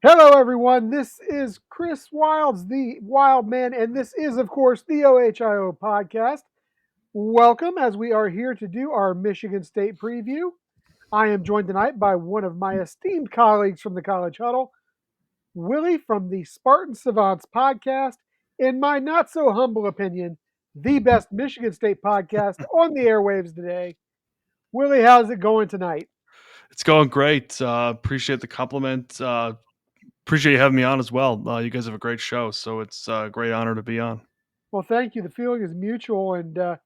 Hello, everyone. This is Chris Wilds, the Wild Man, and this is, of course, the OHIO podcast. Welcome as we are here to do our Michigan State preview. I am joined tonight by one of my esteemed colleagues from the College Huddle, Willy from the Spartan Savants Podcast. In my not so humble opinion, the best Michigan State podcast on the airwaves today. Willy, how's it going tonight? It's going great. Appreciate the compliment. Appreciate you having me on as well. You guys have a great show, so it's a great honor to be on. Well, thank you. The feeling is mutual, and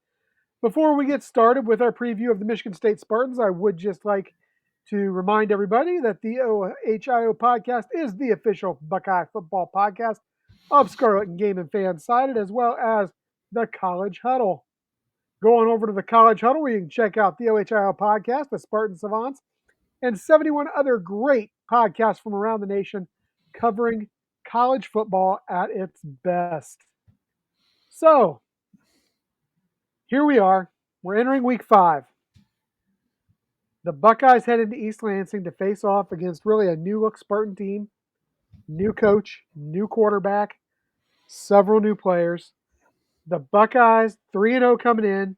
before we get started with our preview of the Michigan State Spartans, I would just like to remind everybody that the OHIO podcast is the official Buckeye football podcast of Scarlet and Game and Fan Sided, as well as the College Huddle. Going over to the College Huddle, where you can check out the OHIO podcast, the Spartan Savants, and 71 other great podcasts from around the nation covering college football at its best. So, here we are. We're entering week 5. The Buckeyes head into East Lansing to face off against really a new look Spartan team, new coach, new quarterback, several new players. The Buckeyes 3-0 coming in,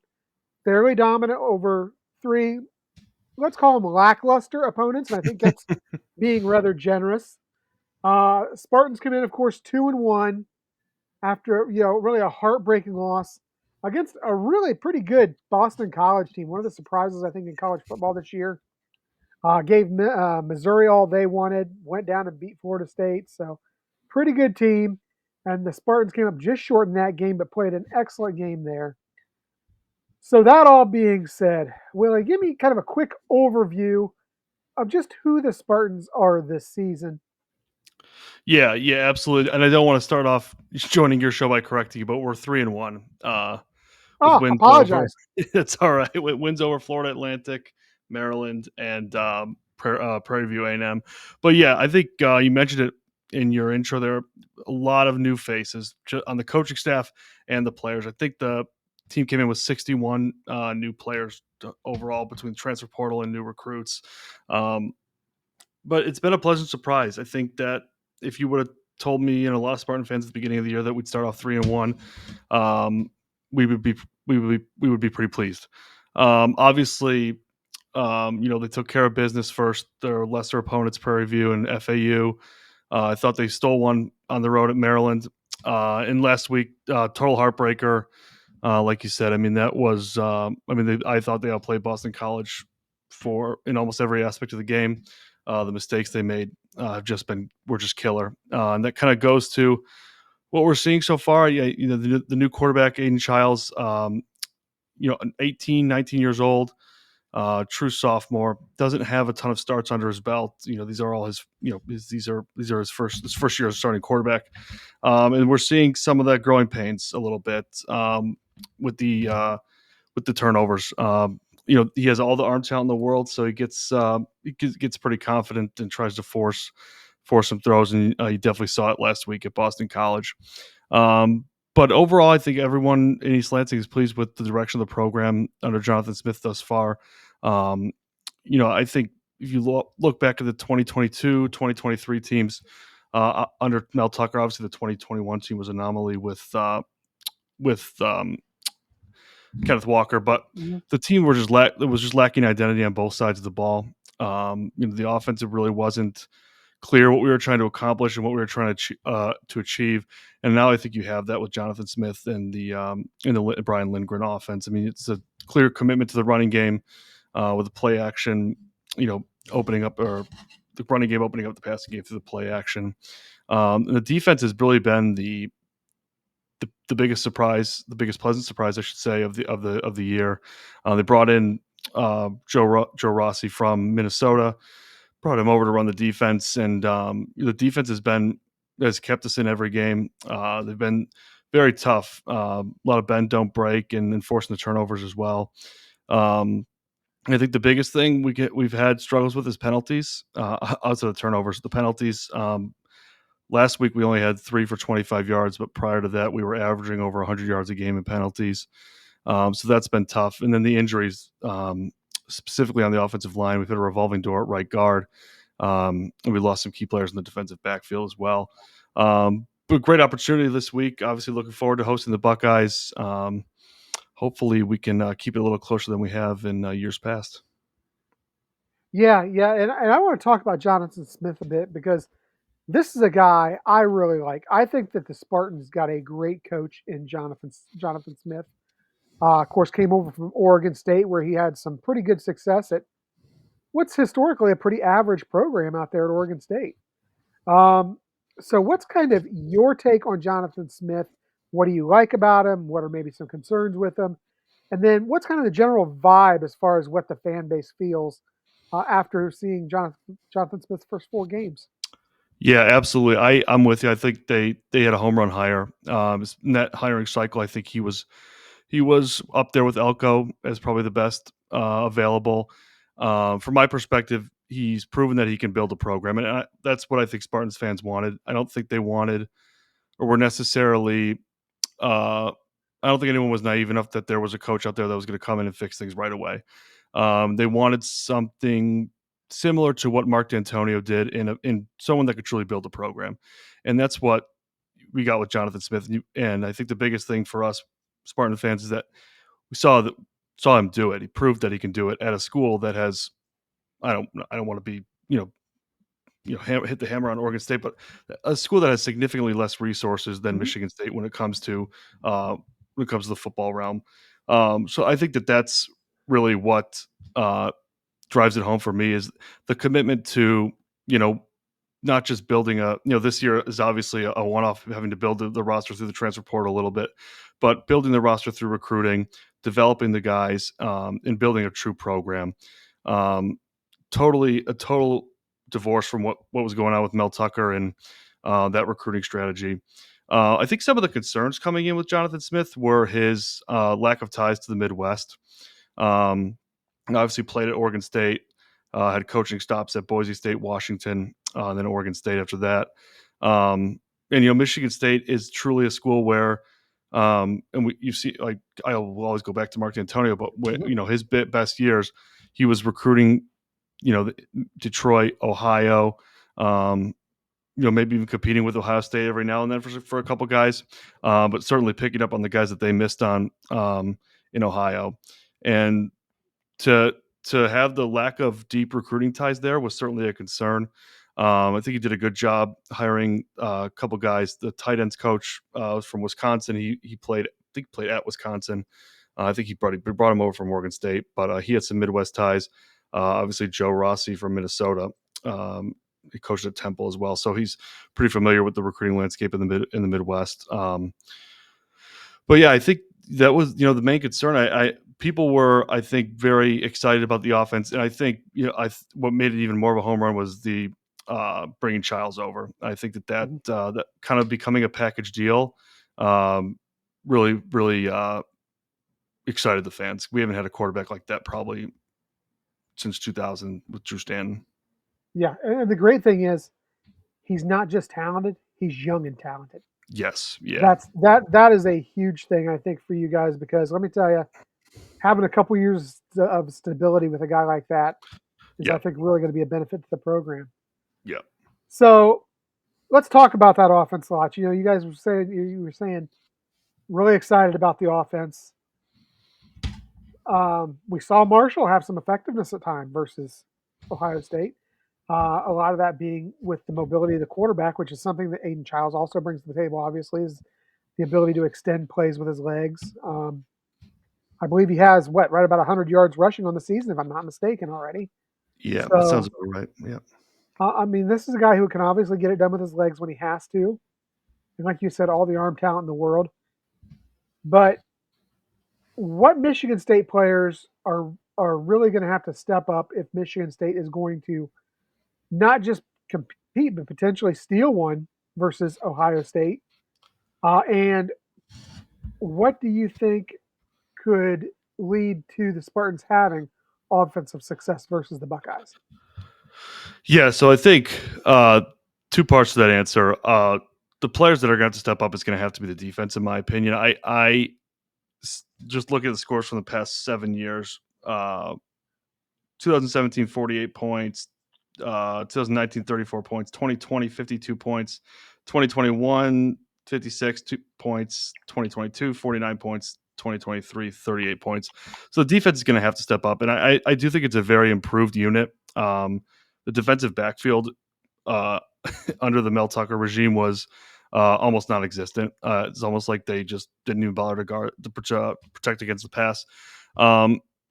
fairly dominant over 3, let's call them lackluster opponents, and I think that's being rather generous. Spartans come in, of course, 2-1 after really a heartbreaking loss against a really pretty good Boston College team. One of the surprises, I think, in college football this year. Gave Missouri all they wanted, went down and beat Florida State. So, pretty good team. And the Spartans came up just short in that game, but played an excellent game there. So, that all being said, Willie, give me kind of a quick overview of just who the Spartans are this season. Yeah, absolutely. And I don't want to start off joining your show by correcting you, but we're 3-1. Apologize. It's all right. With wins over Florida Atlantic, Maryland, and Prairie View A&M. But yeah, I think you mentioned it in your intro. There are a lot of new faces on the coaching staff and the players. I think the team came in with 61 new players overall between transfer portal and new recruits. But it's been a pleasant surprise. I think that if you would have told me and a lot of Spartan fans at the beginning of the year that we'd start off 3-1, we would be pretty pleased. Obviously, they took care of business first. Their lesser opponents, Prairie View and FAU. I thought they stole one on the road at Maryland. And last week, total heartbreaker. Like you said, I mean, that was. I thought they outplayed Boston College in almost every aspect of the game. The mistakes they made were just killer, and that kind of goes to what we're seeing so far. Yeah, the new quarterback Aiden Childs, 18, 19 years old, true sophomore, doesn't have a ton of starts under his belt. These are all his. These are his first year as starting quarterback, and we're seeing some of that growing pains a little bit with the turnovers. He has all the arm talent in the world, so he gets pretty confident and tries to force some throws, and you definitely saw it last week at Boston College. But overall, I think everyone in East Lansing is pleased with the direction of the program under Jonathan Smith thus far. I think if you look back at the 2022, 2023 teams under Mel Tucker, obviously the 2021 team was an anomaly with Kenneth Walker, but the team was just lacking identity on both sides of the ball. The offensive really wasn't clear what we were trying to accomplish and what we were trying to achieve. And now I think you have that with Jonathan Smith and the Brian Lindgren offense. I mean, it's a clear commitment to the running game with the play action, opening up, or the running game opening up the passing game through the play action. And the defense has really been the biggest surprise, the biggest pleasant surprise, I should say, of the year. They brought in Joe Rossi from Minnesota, brought him over to run the defense, and the defense has kept us in every game. They've been very tough, a lot of bend don't break, and enforcing the turnovers as well. I think the biggest thing we've had struggles with is penalties. Outside of the turnovers, the penalties. Last week we only had 3 for 25 yards, but prior to that we were averaging over 100 yards a game in penalties. So that's been tough. And then the injuries, specifically on the offensive line, we've had a revolving door at right guard. And we lost some key players in the defensive backfield as well. But great opportunity this week. Obviously, looking forward to hosting the Buckeyes. Hopefully, we can keep it a little closer than we have in years past. Yeah, yeah, and I want to talk about Jonathan Smith a bit because this is a guy I really like. I think that the Spartans got a great coach in Jonathan Smith. Of course, came over from Oregon State where he had some pretty good success at what's historically a pretty average program out there at Oregon State. Um, so, what's kind of your take on Jonathan Smith? What do you like about him? What are maybe some concerns with him? And then, what's kind of the general vibe as far as what the fan base feels after seeing Jonathan Smith's first 4 games? Yeah, absolutely. I'm with you. I think they had a home run hire. In that hiring cycle, I think he was up there with Elko as probably the best available. From my perspective, he's proven that he can build a program, and that's what I think Spartans fans wanted. I don't think they wanted or were necessarily. I don't think anyone was naive enough that there was a coach out there that was going to come in and fix things right away. They wanted something similar to what Mark D'Antonio did in someone that could truly build a program, and that's what we got with Jonathan Smith. And I think the biggest thing for us Spartan fans is that we saw him do it. He proved that he can do it at a school that has I don't want to be hit the hammer on Oregon State, but a school that has significantly less resources than Mhm. Michigan State when it comes to the football realm. So I think that that's really what drives it home for me is the commitment to not just building this year is obviously a one-off having to build the roster through the transfer portal a little bit, but building the roster through recruiting, developing the guys, and building a true program. Um, a total divorce from what was going on with Mel Tucker and that recruiting strategy. I think some of the concerns coming in with Jonathan Smith were his lack of ties to the Midwest. Obviously played at Oregon State, had coaching stops at Boise State, Washington, then Oregon State after that. And Michigan State is truly a school where, and you see, like I will always go back to Mark D'Antonio, but when, Mhm. his best years, he was recruiting, Detroit, Ohio, um, maybe even competing with Ohio State every now and then for a couple guys, but certainly picking up on the guys that they missed on in Ohio, and to have the lack of deep recruiting ties there was certainly a concern. I think he did a good job hiring a couple guys. The tight ends coach was from Wisconsin. He played, I think, played at Wisconsin. I think he brought him over from Oregon State, but he had some Midwest ties. Obviously, Joe Rossi from Minnesota. He coached at Temple as well, so he's pretty familiar with the recruiting landscape in the Midwest. But yeah, I think that was the main concern. I people were, I think, very excited about the offense, and I think what made it even more of a home run was the bringing Childs over. I think Mhm. that kind of becoming a package deal really excited the fans. We haven't had a quarterback like that probably since 2000 with Drew Stanton. Yeah, and the great thing is he's not just talented; he's young and talented. Yes, yeah, That is a huge thing I think for you guys because let me tell you, having a couple years of stability with a guy like that is, I yeah, think, really going to be a benefit to the program. yeah. So let's talk about that offense a lot. You guys were saying you were saying really excited about the offense. We saw Marshall have some effectiveness at time versus Ohio State. A lot of that being with the mobility of the quarterback, which is something that Aiden Childs also brings to the table. Obviously, is the ability to extend plays with his legs. I believe he has right about 100 yards rushing on the season, if I'm not mistaken, already. Yeah, that sounds So, about right. Yeah. I mean, this is a guy who can obviously get it done with his legs when he has to, and like you said, all the arm talent in the world. But what Michigan State players are really going to have to step up if Michigan State is going to not just compete but potentially steal one versus Ohio State? And what do you think could lead to the Spartans having offensive success versus the Buckeyes? Yeah, so I think two parts to that answer. The players that are going to have to step up is going to have to be the defense, in my opinion. Just look at the scores from the past 7 years. 2017, 48 points. 2019, 34 points. 2020, 52 points. 2021, 56 points. 2022, 49 points. 2023, 38 points. So the defense is going to have to step up. And I do think it's a very improved unit. The defensive backfield under the Mel Tucker regime was almost non-existent. It's almost like they just didn't even bother to protect against the pass.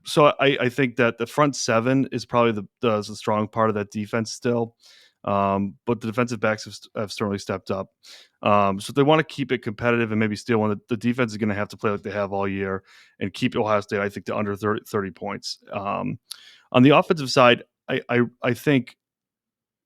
So I think that the front seven is probably the strong part of that defense still. But the defensive backs have certainly stepped up. So if they want to keep it competitive and maybe steal one, the defense is going to have to play like they have all year and keep Ohio State, I think, to under 30 points. On the offensive side, I think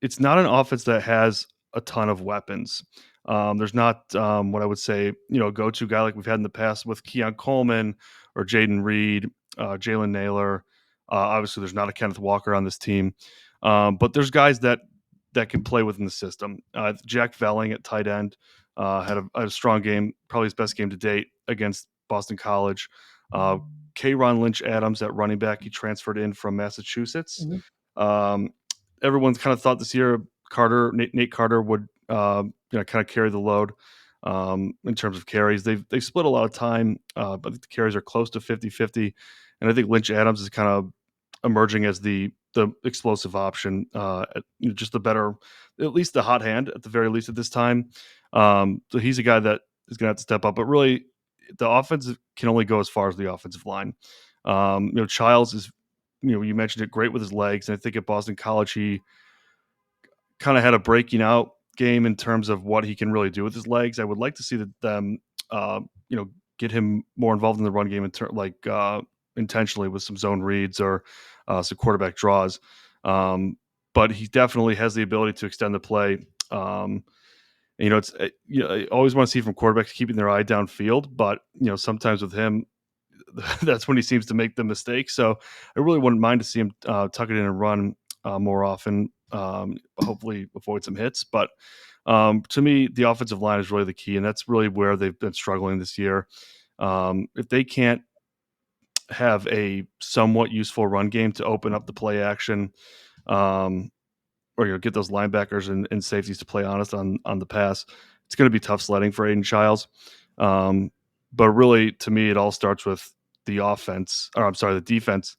it's not an offense that has a ton of weapons. There's not what I would say, a go-to guy like we've had in the past with Keon Coleman or Jaden Reed, Jalen Naylor. Obviously, there's not a Kenneth Walker on this team, but there's guys that can play within the system. Jack Velling at tight end had a strong game, probably his best game to date against Boston College. Ron Lynch Adams at running back, he transferred in from Massachusetts. Mm-hmm. Everyone's kind of thought this year Nate Carter would kind of carry the load in terms of carries. They've split a lot of time, but I think the carries are close to 50-50. And I think Lynch Adams is kind of emerging as the explosive option, just the better, at least the hot hand at the very least at this time. So he's a guy that is going to have to step up. But really, the offense can only go as far as the offensive line. Childs is, you mentioned it, great with his legs. And I think at Boston College, he kind of had a breaking out game in terms of what he can really do with his legs. I would like to see them, get him more involved in the run game intentionally with some zone reads or some quarterback draws. But he definitely has the ability to extend the play. I always want to see from quarterbacks keeping their eye downfield, but sometimes with him, that's when he seems to make the mistake. So I really wouldn't mind to see him tuck it in and run more often. Hopefully avoid some hits. But to me, the offensive line is really the key, and that's really where they've been struggling this year. If they can't have a somewhat useful run game to open up the play action, or get those linebackers and safeties to play honest on the pass, it's going to be tough sledding for Aiden Childs. But really, to me, it all starts with the defense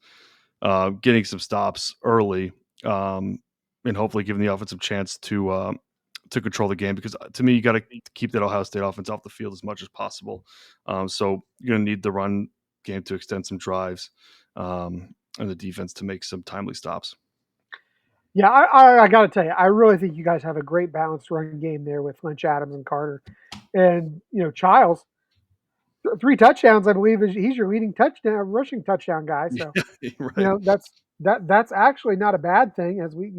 getting some stops early, and hopefully giving the offense a chance to control the game. Because to me, you got to keep that Ohio State offense off the field as much as possible. So you're going to need the run game to extend some drives, and the defense to make some timely stops. Yeah, I got to tell you, I really think you guys have a great balanced run game there with Lynch Adams and Carter. And, Childs, 3 touchdowns, I believe, he's your leading rushing touchdown guy. So, right. that's actually not a bad thing. As we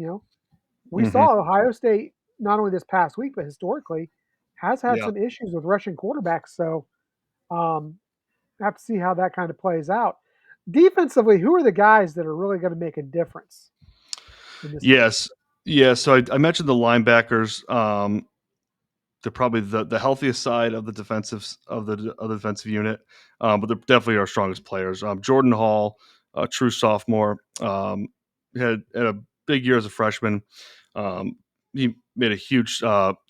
Mm-hmm. saw Ohio State, not only this past week, but historically, has had some issues with rushing quarterbacks. So, have to see how that kind of plays out. Defensively, who are the guys that are really going to make a difference? Yes. Yeah. So I mentioned the linebackers. They're probably the healthiest side of the defensive unit, but they're definitely our strongest players. Jordan Hall, a true sophomore, had a big year as a freshman. He made a huge stop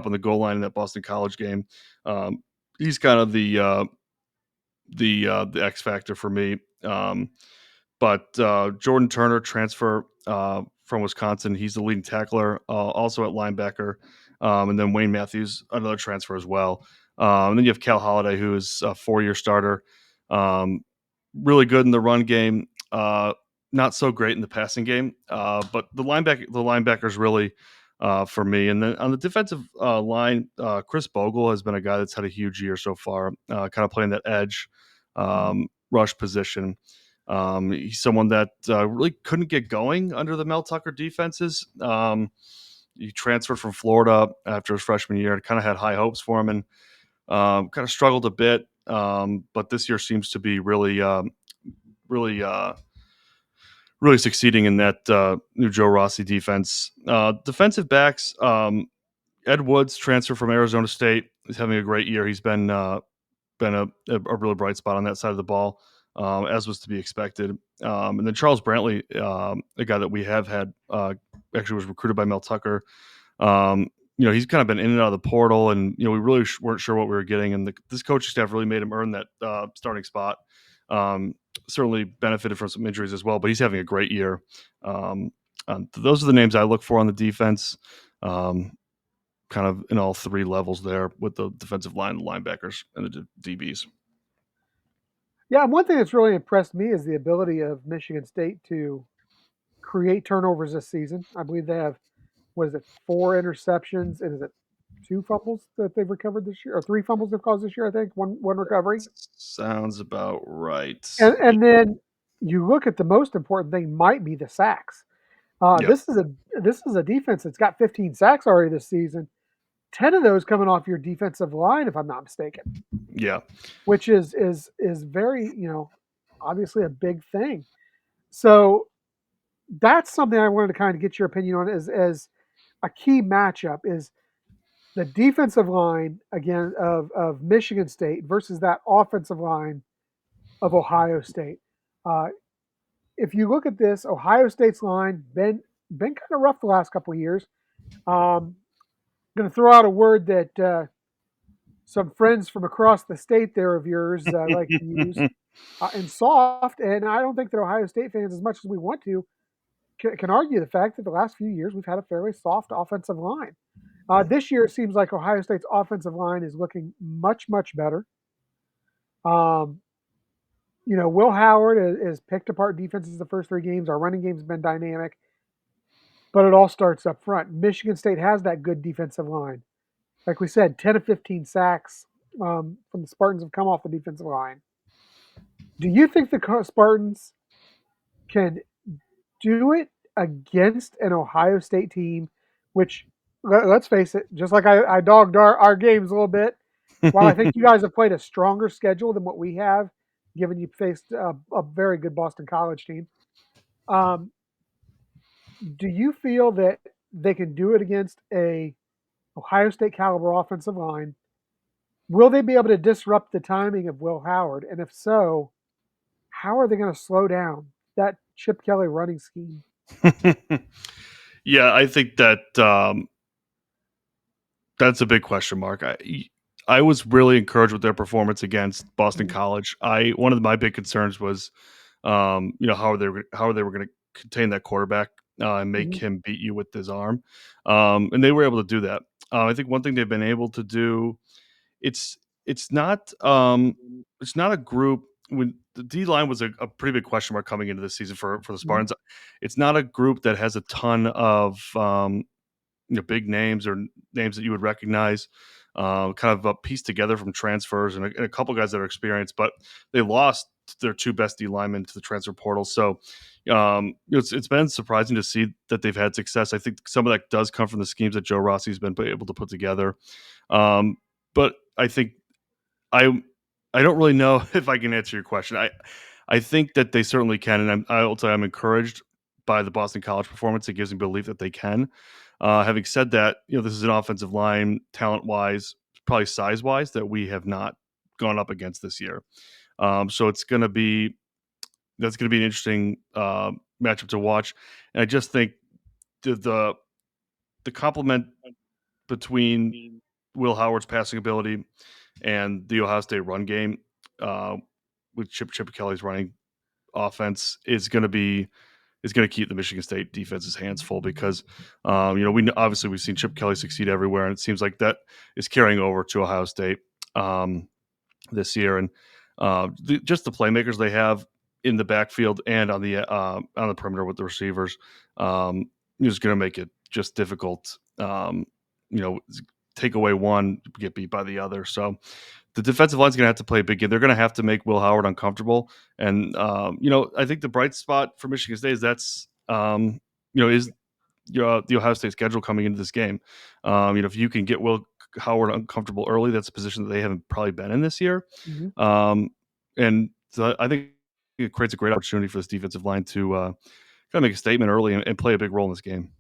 on the goal line in that Boston College game. He's kind of the X factor for me. But Jordan Turner, transfer from Wisconsin, he's the leading tackler, also at linebacker. And then Wayne Matthews, another transfer as well. And then you have Cal Holiday, who is a 4-year starter. Really good in the run game, not so great in the passing game. But the linebackers really for me. And then on the defensive line, Chris Bogle has been a guy that's had a huge year so far, kind of playing that edge rush position. He's someone that really couldn't get going under the Mel Tucker defenses. He transferred from Florida after his freshman year and kind of had high hopes for him, and kind of struggled a bit. But this year seems to be really succeeding in that new Joe Rossi defense. Defensive backs, Ed Woods, transfer from Arizona State, is having a great year. He's been a really bright spot on that side of the ball, as was to be expected. And then Charles Brantley, a guy that we have had actually was recruited by Mel Tucker. He's kind of been in and out of the portal, and we really weren't sure what we were getting. And this coaching staff really made him earn that starting spot. Certainly benefited from some injuries as well, but he's having a great year. Those are the names I look for on the defense, kind of in all three levels there with the defensive line, the linebackers, and the DBs. Yeah, and one thing that's really impressed me is the ability of Michigan State to create turnovers this season. I believe they have, 4 interceptions, and is it 2 fumbles that they've recovered this year, or 3 fumbles they've caused this year? I think one recovery. Sounds about right. And then you look at the most important thing might be the sacks. Yeah. This is a defense that's got 15 sacks already this season. 10 of those coming off your defensive line, if I'm not mistaken. Yeah. Which is very, obviously a big thing. So that's something I wanted to kind of get your opinion on as a key matchup is the defensive line again of Michigan State versus that offensive line of Ohio State. If you look at this, Ohio State's line been kind of rough the last couple of years. I'm going to throw out a word that some friends from across the state there of yours like to use, and soft. And I don't think that Ohio State fans, as much as we want to, can argue the fact that the last few years we've had a fairly soft offensive line. This year, it seems like Ohio State's offensive line is looking much, much better. Will Howard has picked apart defenses the first 3 games. Our running game's been dynamic, but it all starts up front. Michigan State has that good defensive line. Like we said, 10 of 15 sacks from the Spartans have come off the defensive line. Do you think the Spartans can do it against an Ohio State team, which, let's face it, just like I dogged our games a little bit, while I think you guys have played a stronger schedule than what we have, given you faced a very good Boston College team, do you feel that they can do it against a Ohio State caliber offensive line? Will they be able to disrupt the timing of Will Howard? And if so, how are they going to slow down that Chip Kelly running scheme? Yeah, I think that that's a big question mark. I was really encouraged with their performance against Boston College. One of my big concerns was, how they were going to contain that quarterback and make him beat you with his arm, and they were able to do that. I think one thing they've been able to do, it's not a group. When the D line was a pretty big question mark coming into this season for the Spartans, it's not a group that has a ton of big names or names that you would recognize, kind of pieced together from transfers and a couple guys that are experienced, but they lost their 2 best D linemen to the transfer portal. So it's been surprising to see that they've had success. I think some of that does come from the schemes that Joe Rossi's been able to put together. But I think I don't really know if I can answer your question. I think that they certainly can, and I will tell you I'm encouraged by the Boston College performance. It gives me belief that they can. Having said that, this is an offensive line, talent-wise, probably size-wise, that we have not gone up against this year. So that's going to be an interesting matchup to watch. And I just think the complement between Will Howard's passing ability and the Ohio State run game with Chip Kelly's running offense is going to keep the Michigan State defense's hands full because, we've seen Chip Kelly succeed everywhere, and it seems like that is carrying over to Ohio State this year. And just the playmakers they have in the backfield and on the perimeter with the receivers is going to make it just difficult. Take away one, get beat by the other. So the defensive line is going to have to play a big game. They're going to have to make Will Howard uncomfortable. And, I think the bright spot for Michigan State is is the Ohio State schedule coming into this game. If you can get Will Howard uncomfortable early, that's a position that they haven't probably been in this year. And so I think it creates a great opportunity for this defensive line to kind of make a statement early and play a big role in this game.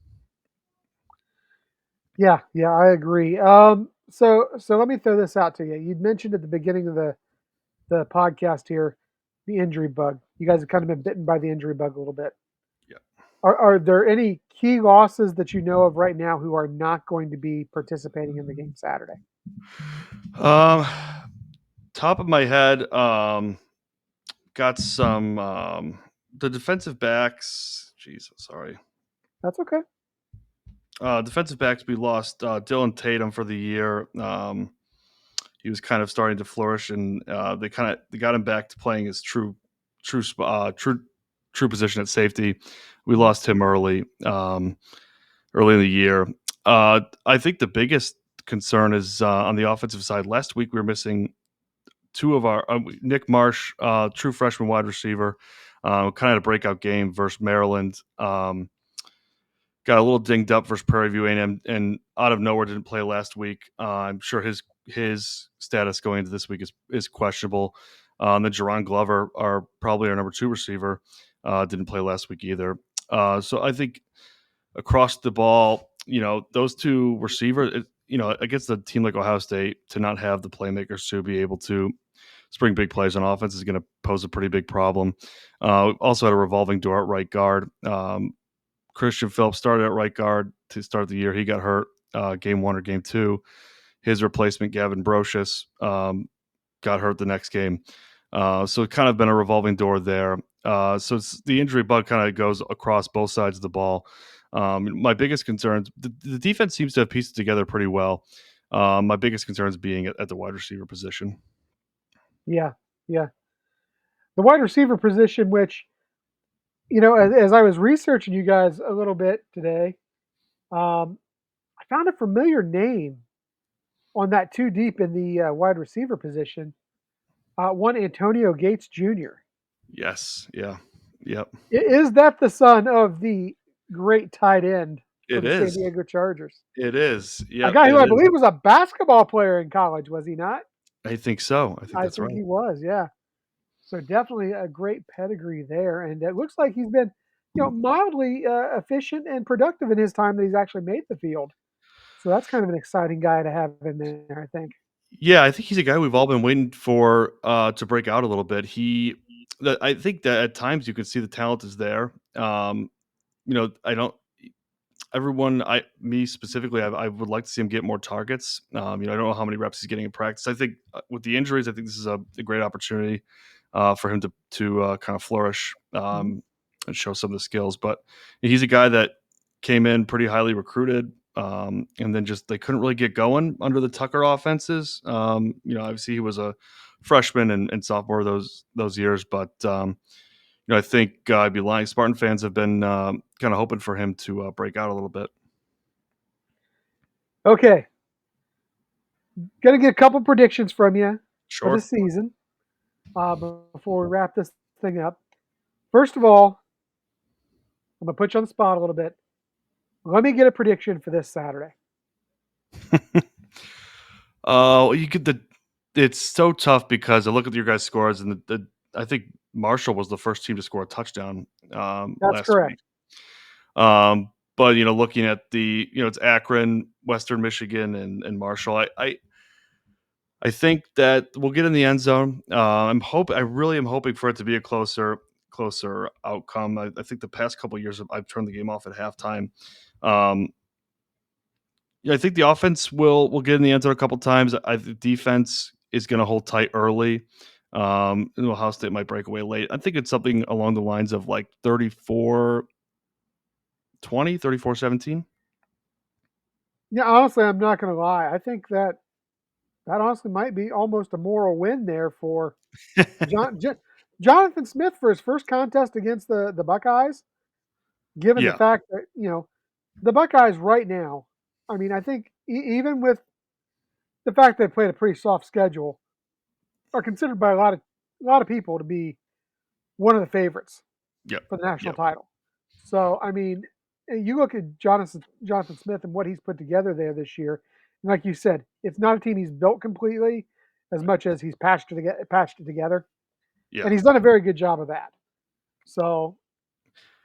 Yeah, I agree. So let me throw this out to you. You'd mentioned at the beginning of the podcast here the injury bug. You guys have kind of been bitten by the injury bug a little bit. Yeah. Are there any key losses that you know of right now who are not going to be participating in the game Saturday? Um, top of my head, got some the defensive backs. Jesus, sorry. That's okay. Defensive backs, we lost Dylan Tatum for the year. He was kind of starting to flourish, and they got him back to playing his true position at safety. We lost him early in the year. I think the biggest concern is on the offensive side. Last week we were missing two of our Nick Marsh, true freshman wide receiver, kind of had a breakout game versus Maryland. Got a little dinged up versus Prairie View A&M, and out of nowhere didn't play last week. I'm sure his status going into this week is questionable. And then Jerron Glover, probably our number 2 receiver, didn't play last week either. So I think across the ball, those 2 receivers, against a team like Ohio State, to not have the playmakers to be able to spring big plays on offense is going to pose a pretty big problem. Also had a revolving door at right guard. Christian Phillips started at right guard to start the year. He got hurt game 1 or game 2. His replacement, Gavin Brocious, got hurt the next game. So it's kind of been a revolving door there. So the injury bug kind of goes across both sides of the ball. My biggest concerns, the defense seems to have pieced it together pretty well. My biggest concerns being at the wide receiver position. Yeah. The wide receiver position, which, as I was researching you guys a little bit today, I found a familiar name on that 2 deep in the wide receiver position. One Antonio Gates Jr. Yes. Yeah. Yep. Is that the son of the great tight end for It the San is. Diego Chargers? It is. A Yeah. guy who I believe was a basketball player in college, was he not? I think so. I think I that's think right. he was, yeah. So definitely a great pedigree there, and it looks like he's been, mildly efficient and productive in his time that he's actually made the field. So that's kind of an exciting guy to have in there, I think. Yeah, I think he's a guy we've all been waiting for to break out a little bit. I think that at times you can see the talent is there. I don't. Me specifically, I would like to see him get more targets. I don't know how many reps he's getting in practice. I think with the injuries, I think this is a great opportunity for him to kind of flourish Mhm. and show some of the skills. But he's a guy that came in pretty highly recruited, and then just they couldn't really get going under the Tucker offenses. Obviously he was a freshman and sophomore those years, but I think I'd be lying. Spartan fans have been kind of hoping for him to break out a little bit. Okay. Gonna get a couple predictions from you for the Sure. season before we wrap this thing up. First of all, I'm gonna put you on the spot a little bit. Let me get a prediction for this Saturday. You could. It's so tough because I look at your guys' scores, and I think Marshall was the first team to score a touchdown That's last correct. week. But looking at it's Akron, Western Michigan, and Marshall. I think that we'll get in the end zone. I really am hoping for it to be a closer outcome. I think the past couple of years I've turned the game off at halftime. I think the offense will get in the end zone a couple times. The defense is going to hold tight early. And Ohio State might break away late. I think it's something along the lines of like 34-20, 34-17. Yeah, honestly, I'm not gonna lie. I think that honestly might be almost a moral win there for Jonathan Smith for his first contest against the Buckeyes. Given the Yeah. fact that the Buckeyes right now, I mean, I think even with the fact they played a pretty soft schedule, are considered by a lot of people to be one of the favorites Yep. for the national Yep. title. So I mean, you look at Jonathan Smith and what he's put together there this year, and like you said, it's not a team he's built completely as much as he's patched it together, Yeah. and he's done a very good job of that. So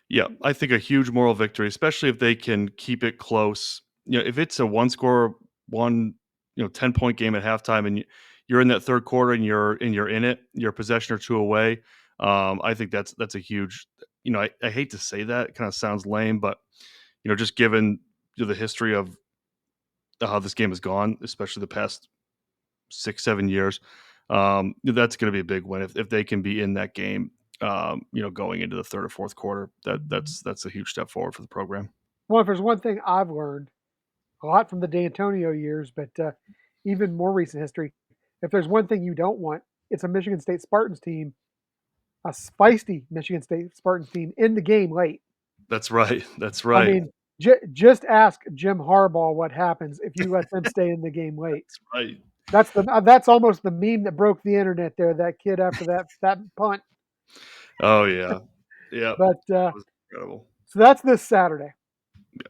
Yeah, I think a huge moral victory, especially if they can keep it close. If it's a one score, 10-point game at halftime, and you're in that third quarter and you're in it, you're a possession or two away. I think that's a huge, I hate to say that. It kind of sounds lame, but just given the history of how this game has gone, especially the past 6-7 years, that's going to be a big win if they can be in that game. Going into the third or fourth quarter, that's a huge step forward for the program. Well, if there's one thing I've learned a lot from the D'Antonio years, but even more recent history, if there's one thing you don't want, it's a Michigan State Spartans team, a feisty Michigan State Spartans team in the game late. That's right. That's I right. mean, just ask Jim Harbaugh what happens if you let them stay in the game late. That's right. That's almost the meme that broke the internet there. That kid after that punt. Oh yeah, yeah. But That was incredible. so that's this Saturday. Yeah.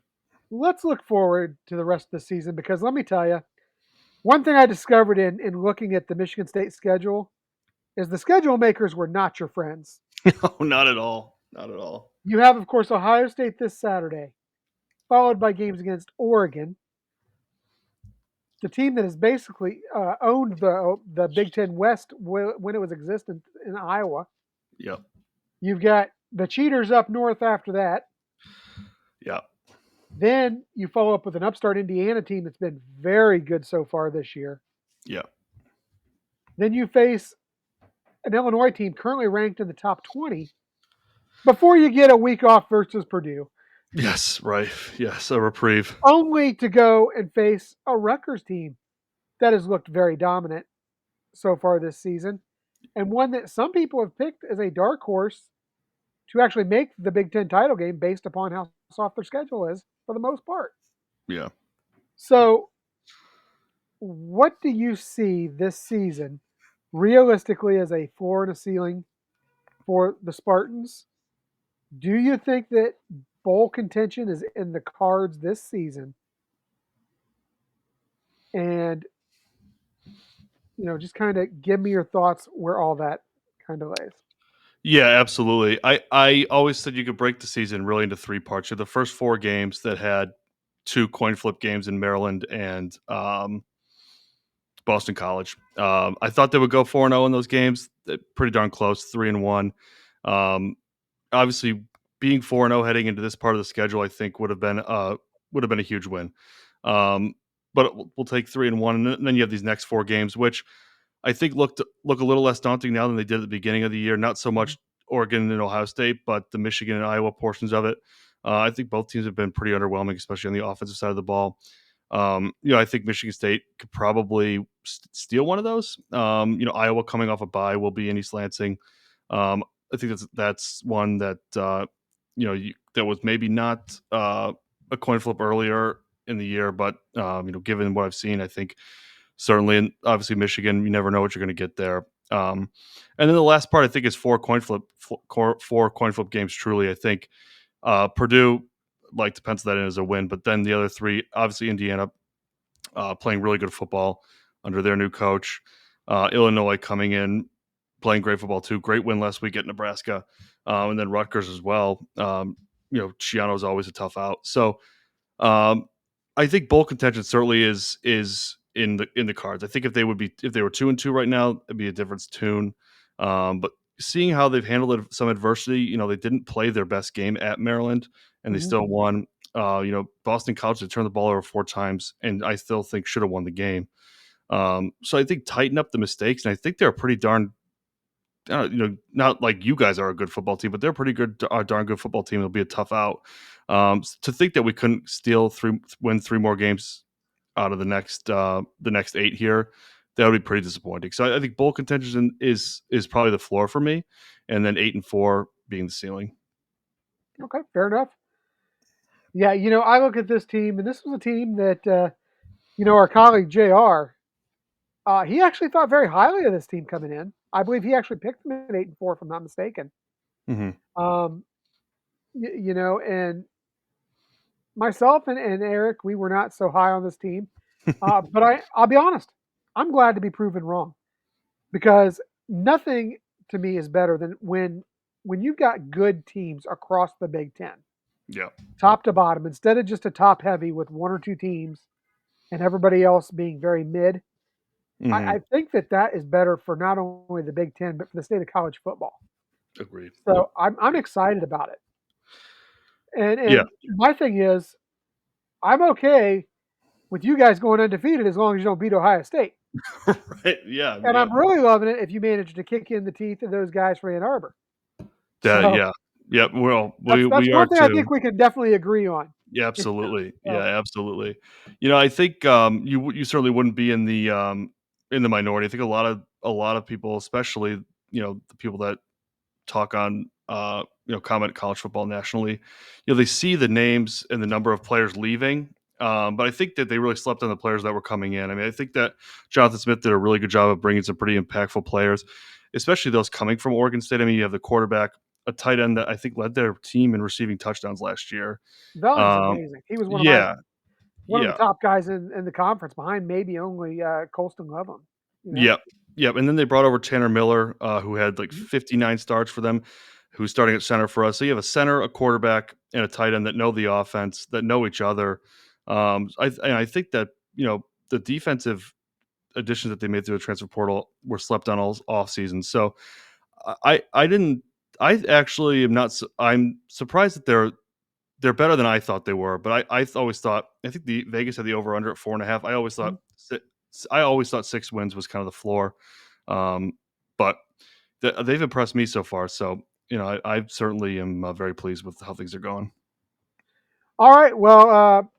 Let's look forward to the rest of the season because let me tell you, one thing I discovered in looking at the Michigan State schedule is the schedule makers were not your friends. No, not at all. Not at all. You have, of course, Ohio State this Saturday, followed by games against Oregon, the team that has basically owned the Big Ten West when it was existent in Iowa. Yep. You've got the Cheaters up north after that. Yep. Then you follow up with an upstart Indiana team that's been very good so far this year. Yep. Then you face an Illinois team currently ranked in the top 20 before you get a week off versus Purdue. Yes, right. Yes, a reprieve. Only to go and face a Rutgers team that has looked very dominant so far this season, and one that some people have picked as a dark horse to actually make the Big Ten title game based upon how soft their schedule is for the most part. Yeah. So, what do you see this season realistically as a floor and a ceiling for the Spartans? Do you think that bowl contention is in the cards this season? And, just kind of give me your thoughts where all that kind of lays. Yeah, absolutely. I always said you could break the season really into three parts. The first four games that had two coin flip games in Maryland and Boston College. I thought they would go 4-0 in those games. Pretty darn close, 3-1. Obviously, being 4-0 heading into this part of the schedule, I think would have been a huge win. But we'll take 3-1, and then you have these next four games, which I think look a little less daunting now than they did at the beginning of the year. Not so much Oregon and Ohio State, but the Michigan and Iowa portions of it. I think both teams have been pretty underwhelming, especially on the offensive side of the ball. I think Michigan State could probably steal one of those. Iowa coming off a bye will be in East Lansing. I think that's one that that was maybe not a coin flip earlier in the year, but given what I've seen, I think certainly, and obviously Michigan, you never know what you're going to get there. And then the last part, I think, is four coin flip games. Truly, I think Purdue, like to pencil that in as a win, but then the other three, obviously Indiana playing really good football under their new coach, Illinois coming in playing great football too. Great win last week at Nebraska, and then Rutgers as well. Schiano is always a tough out. So I think bowl contention certainly is in the cards. I think if they were 2-2 right now, it'd be a different tune. But seeing how they've handled some adversity, they didn't play their best game at Maryland, and they still won. Boston College, they turned the ball over 4 times, and I still think should have won the game. So I think tighten up the mistakes, and I think they're a pretty darn not like you guys are a good football team, but they're a pretty good, darn good football team. It'll be a tough out. To think that we couldn't win 3 more games out of the next 8 here, that would be pretty disappointing. So I think bowl contention is probably the floor for me, and then 8-4 being the ceiling. Okay, fair enough. Yeah, I look at this team, and this was a team that, our colleague JR, he actually thought very highly of this team coming in. I believe he actually picked them at 8-4, if I'm not mistaken. Mm-hmm. And myself and Eric, we were not so high on this team. But I'll be honest, I'm glad to be proven wrong because nothing to me is better than when you've got good teams across the Big Ten. Yeah. Top to bottom, instead of just a top heavy with 1 or 2 teams and everybody else being very mid. Mm-hmm. I think that is better for not only the Big Ten, but for the state of college football. Agreed. Yep. So I'm excited about it. And Yeah. my thing is, I'm okay with you guys going undefeated as long as you don't beat Ohio State. Right. Yeah. And Yep. I'm really loving it if you manage to kick in the teeth of those guys for Ann Arbor. That. So Yeah. Yep. Well, that's we are one thing I too. think we can definitely agree on. Yeah, absolutely. Yeah, So, absolutely. I think you certainly wouldn't be in the minority. I think a lot of people, especially the people that talk on comment college football nationally, they see the names and the number of players leaving. But I think that they really slept on the players that were coming in. I mean, I think that Jonathan Smith did a really good job of bringing some pretty impactful players, especially those coming from Oregon State. I mean, you have the quarterback, a tight end that I think led their team in receiving touchdowns last year. Velling's Um, amazing. He was yeah, one of the yeah, top guys in the conference behind maybe only Colston Loveland. You know? yep, yep. And then they brought over Tanner Miller, who had like Mhm. 59 starts for them, who's starting at center for us. So you have a center, a quarterback, and a tight end that know the offense, that know each other. I think that the defensive additions that they made through the transfer portal were slept on all off season. So I didn't. I actually am not. I'm surprised that they're better than I thought they were. But I always thought, I think the Vegas had the over under at 4.5. I always thought 6 wins was kind of the floor. Um, but they've impressed me so far. So I certainly am very pleased with how things are going. All right. Well,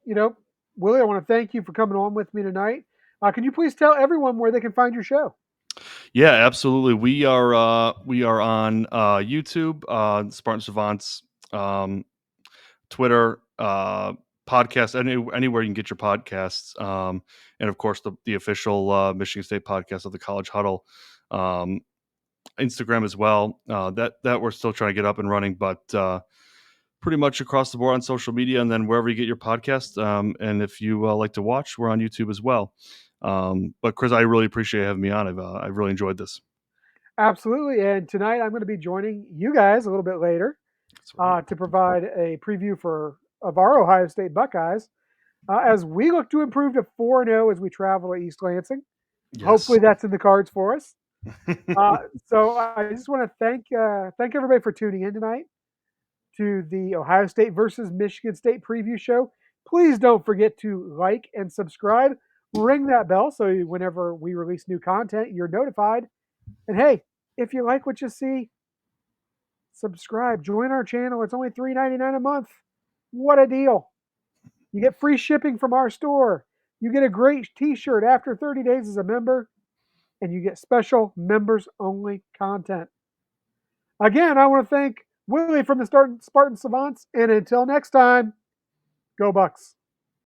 Willie, I want to thank you for coming on with me tonight. Can you please tell everyone where they can find your show? Yeah, absolutely. We are on YouTube, Spartan Savants, Twitter, podcast, anywhere you can get your podcasts, and of course the official Michigan State podcast of the College Huddle, um, Instagram as well. That we're still trying to get up and running, but pretty much across the board on social media, and then wherever you get your podcast. And if you like to watch, we're on YouTube as well. But Chris, I really appreciate having me on. I've really enjoyed this. Absolutely. And tonight I'm going to be joining you guys a little bit later That's right. to provide a preview of our Ohio State Buckeyes as we look to improve to 4-0 as we travel to East Lansing. Yes. Hopefully that's in the cards for us. So I just want to thank everybody for tuning in tonight to the Ohio State versus Michigan State preview show. Please don't forget to like and subscribe. Ring that bell so whenever we release new content, you're notified. And hey, if you like what you see, subscribe. Join our channel. It's only $3.99 a month. What a deal! You get free shipping from our store. You get a great T-shirt after 30 days as a member, and you get special members-only content. Again, I want to thank Willie from the Spartan Savants, and until next time, go Bucks.